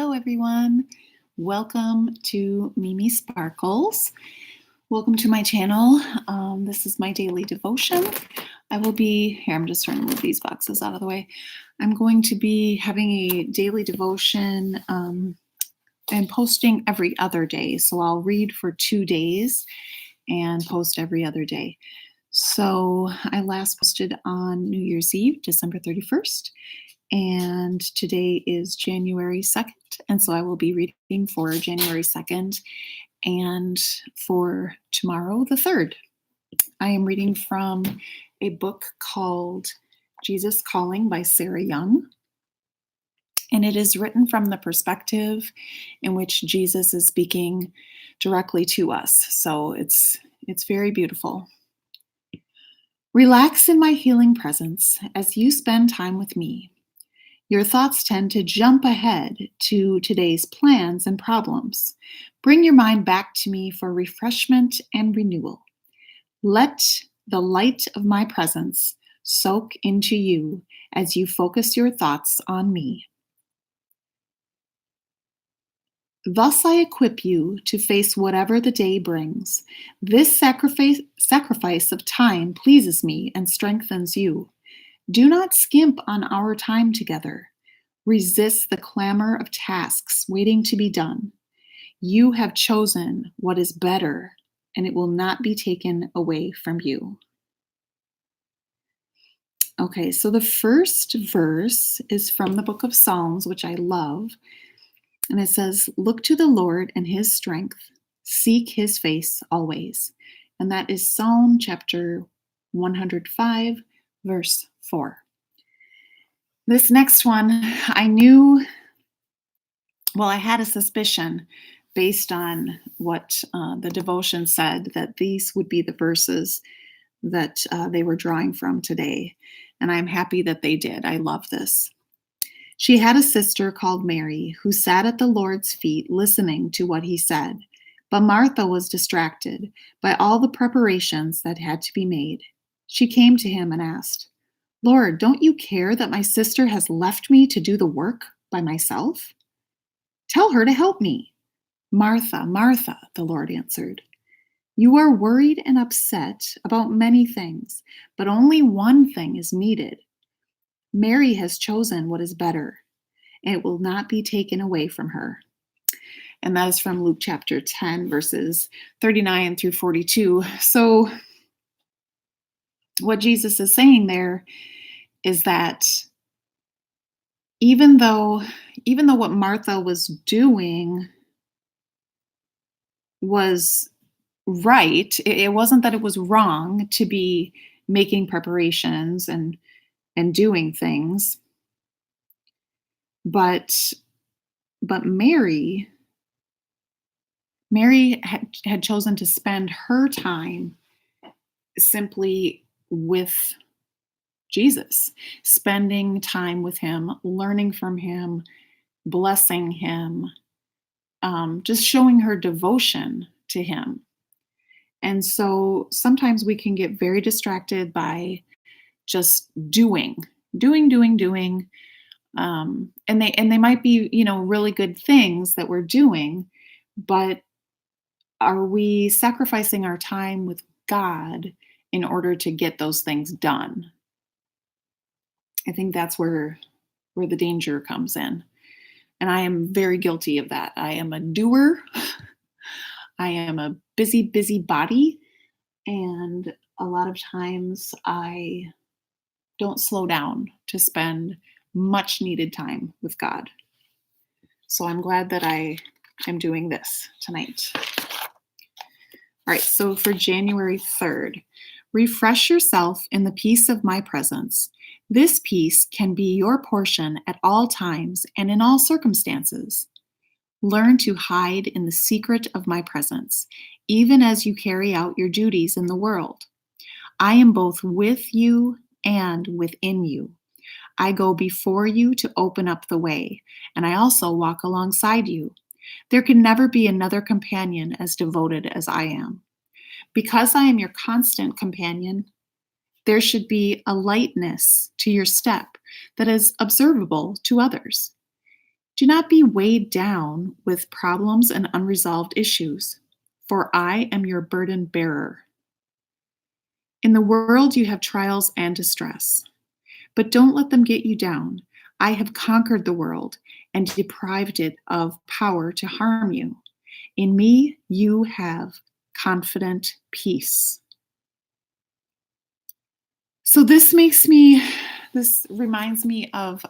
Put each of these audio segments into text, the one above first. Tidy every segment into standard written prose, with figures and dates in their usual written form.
Hello, everyone. Welcome to Mimi Sparkles. Welcome to my channel. This is my daily devotion. I'm just trying to move these boxes out of the way. I'm going to be having a daily devotion and posting every other day. So I'll read for 2 days and post every other day. So I last posted on New Year's Eve, December 31st. And today is January 2nd. And so I will be reading for January 2nd and for tomorrow, the 3rd. I am reading from a book called Jesus Calling by Sarah Young. And it is written from the perspective in which Jesus is speaking directly to us. So it's very beautiful. Relax in my healing presence as you spend time with me. Your thoughts tend to jump ahead to today's plans and problems. Bring your mind back to me for refreshment and renewal. Let the light of my presence soak into you as you focus your thoughts on me. Thus I equip you to face whatever the day brings. This sacrifice of time pleases me and strengthens you. Do not skimp on our time together. Resist the clamor of tasks waiting to be done. You have chosen what is better, and it will not be taken away from you. Okay, so the first verse is from the book of Psalms, which I love. And it says, "Look to the Lord and his strength. Seek his face always." And that is Psalm chapter 105, verse 4. This next one, I had a suspicion based on what the devotion said that these would be the verses that they were drawing from today. And I'm happy that they did. I love this. She had a sister called Mary who sat at the Lord's feet listening to what he said. But Martha was distracted by all the preparations that had to be made. She came to him and asked, "Lord, don't you care that my sister has left me to do the work by myself? Tell her to help me." "Martha, Martha," the Lord answered, "you are worried and upset about many things, but only one thing is needed. Mary has chosen what is better, and it will not be taken away from her." And that is from Luke chapter 10, verses 39 through 42. So what Jesus is saying there is that even though what Martha was doing was right, it wasn't that it was wrong to be making preparations and doing things, but Mary had chosen to spend her time simply with Jesus, spending time with him, learning from him, blessing him, just showing her devotion to him. And so sometimes we can get very distracted by just doing. And they might be, really good things that we're doing, but are we sacrificing our time with God in order to get those things done? I think that's where the danger comes in. And I am very guilty of that. I am a doer. I am a busy body. And a lot of times I don't slow down to spend much needed time with God. So I'm glad that I am doing this tonight. All right, so for January 3rd, refresh yourself in the peace of my presence. This peace can be your portion at all times and in all circumstances. Learn to hide in the secret of my presence, even as you carry out your duties in the world. I am both with you and within you. I go before you to open up the way, and I also walk alongside you. There can never be another companion as devoted as I am. Because I am your constant companion, there should be a lightness to your step that is observable to others. Do not be weighed down with problems and unresolved issues, for I am your burden bearer. In the world, you have trials and distress, but don't let them get you down. I have conquered the world and deprived it of power to harm you. In me, you have confident peace. So this reminds me of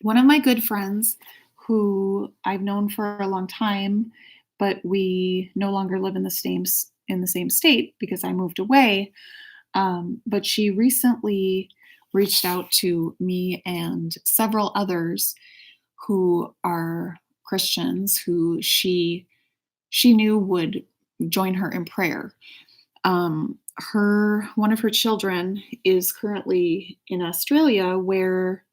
one of my good friends who I've known for a long time, but we no longer live in in the same state because I moved away. But she recently reached out to me and several others who are Christians who she knew would join her in prayer. Her one of her children is currently in Australia where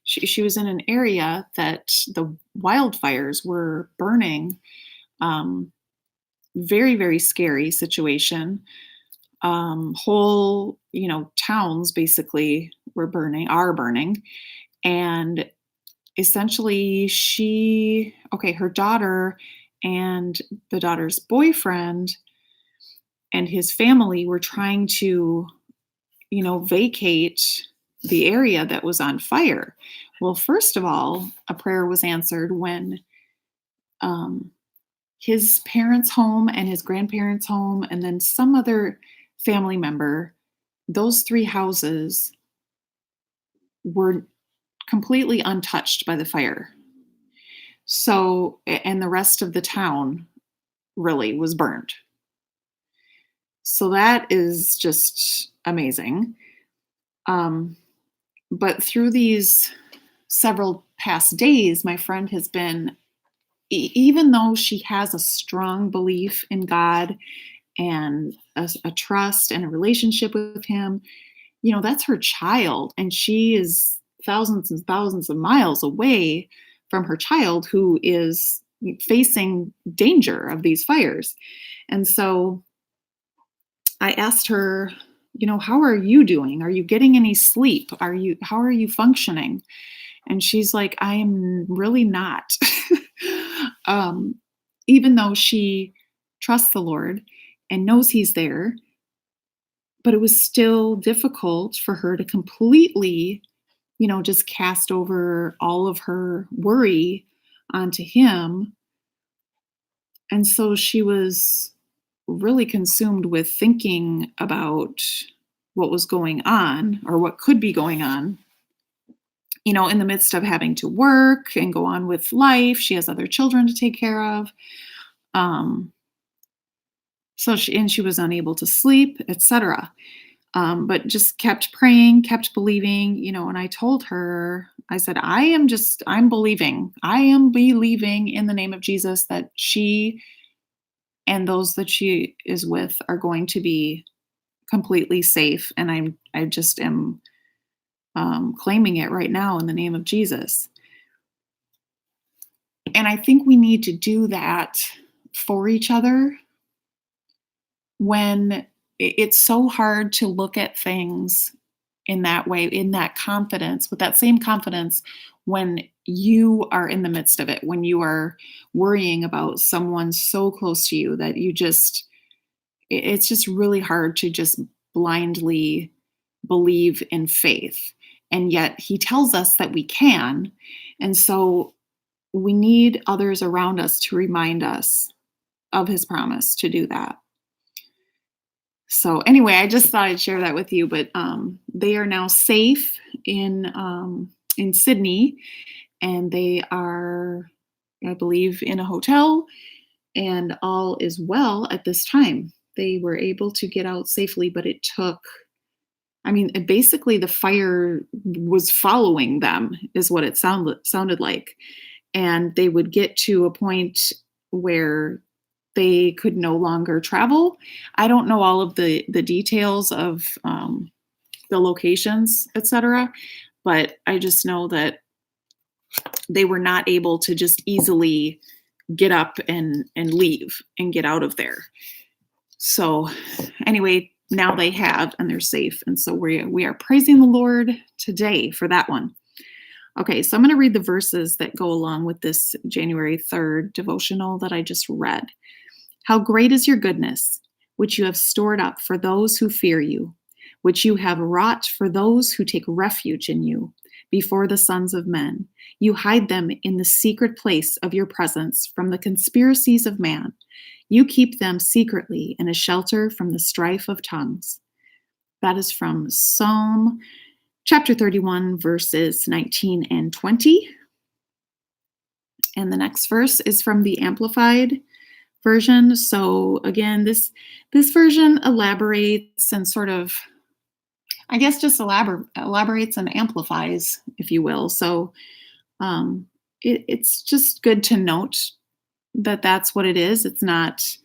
she was in an area that the wildfires were burning. Um, Very, very scary situation. Whole, towns basically are burning. And essentially, her daughter and the daughter's boyfriend and his family were trying to, vacate the area that was on fire. Well, first of all, a prayer was answered when um, his parents' home and his grandparents' home, and then some other family member, those three houses were completely untouched by the fire. So, and the rest of the town really was burned. So that is just amazing. Um, but through these several past days, my friend has been, even though she has a strong belief in God and a trust and a relationship with Him, that's her child. And she is thousands and thousands of miles away from her child who is facing danger of these fires. And so I asked her, how are you doing? Are you getting any sleep? How are you functioning? And she's like, I am really not. um, Even though she trusts the Lord and knows He's there, but it was still difficult for her to completely, just cast over all of her worry onto Him. And so she was really consumed with thinking about what was going on or what could be going on, in the midst of having to work and go on with life. She has other children to take care of. Um, she was unable to sleep, etc. But just kept praying, kept believing, and I told her, I said, I'm believing. I am believing in the name of Jesus that she and those that she is with are going to be completely safe. And I just am claiming it right now in the name of Jesus. And I think we need to do that for each other when it's so hard to look at things in that way, in that confidence, with that same confidence when you are in the midst of it, when you are worrying about someone so close to you that it's just really hard to just blindly believe in faith. And yet He tells us that we can. And so we need others around us to remind us of His promise to do that. So anyway, I just thought I'd share that with you. But they are now safe in Sydney, and they are, I believe, in a hotel, and all is well at this time. They were able to get out safely, but it took. Basically, the fire was following them, is what it sounded like, and they would get to a point where they could no longer travel. I don't know all of the details of the locations, etc., but I just know that they were not able to just easily get up and leave and get out of there. So anyway, now they have, and they're safe. And so we are praising the Lord today for that one. Okay, so I'm going to read the verses that go along with this January 3rd devotional that I just read. How great is your goodness, which you have stored up for those who fear you, which you have wrought for those who take refuge in you before the sons of men. You hide them in the secret place of your presence from the conspiracies of man. You keep them secretly in a shelter from the strife of tongues. That is from Psalm chapter 31, verses 19 and 20. And the next verse is from the Amplified version. So again, this version elaborates and sort of, I guess, just elaborates and amplifies, if you will. So it's just good to note that that's what it is. It's not,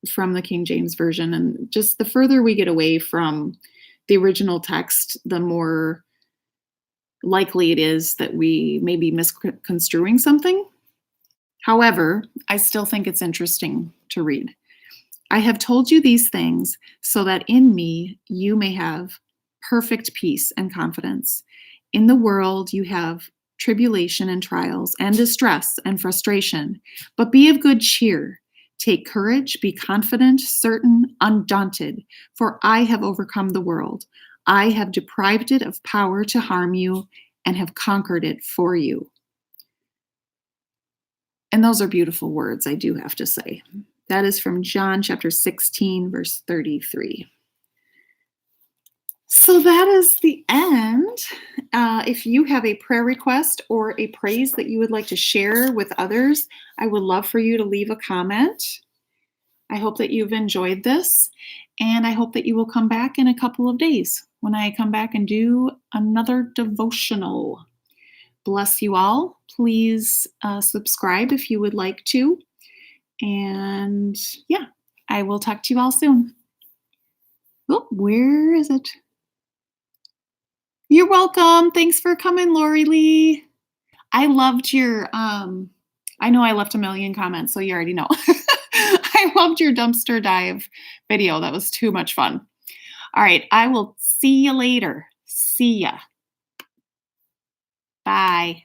from the King James version. And just the further we get away from the original text, the more likely it is that we may be misconstruing something. However, I still think it's interesting to read. I have told you these things so that in me you may have perfect peace and confidence. In the world you have tribulation and trials and distress and frustration, but be of good cheer. Take courage, be confident, certain, undaunted, for I have overcome the world. I have deprived it of power to harm you and have conquered it for you. And those are beautiful words, I do have to say. That is from John chapter 16, verse 33. So that is the end. If you have a prayer request or a praise that you would like to share with others, I would love for you to leave a comment. I hope that you've enjoyed this, and I hope that you will come back in a couple of days when I come back and do another devotional. Bless you all. Please subscribe if you would like to. And yeah, I will talk to you all soon. Oh, where is it? You're welcome. Thanks for coming, Lori Lee. I loved your, I know I left a million comments, so you already know. I loved your dumpster dive video. That was too much fun. All right, I will see you later. See ya. Bye.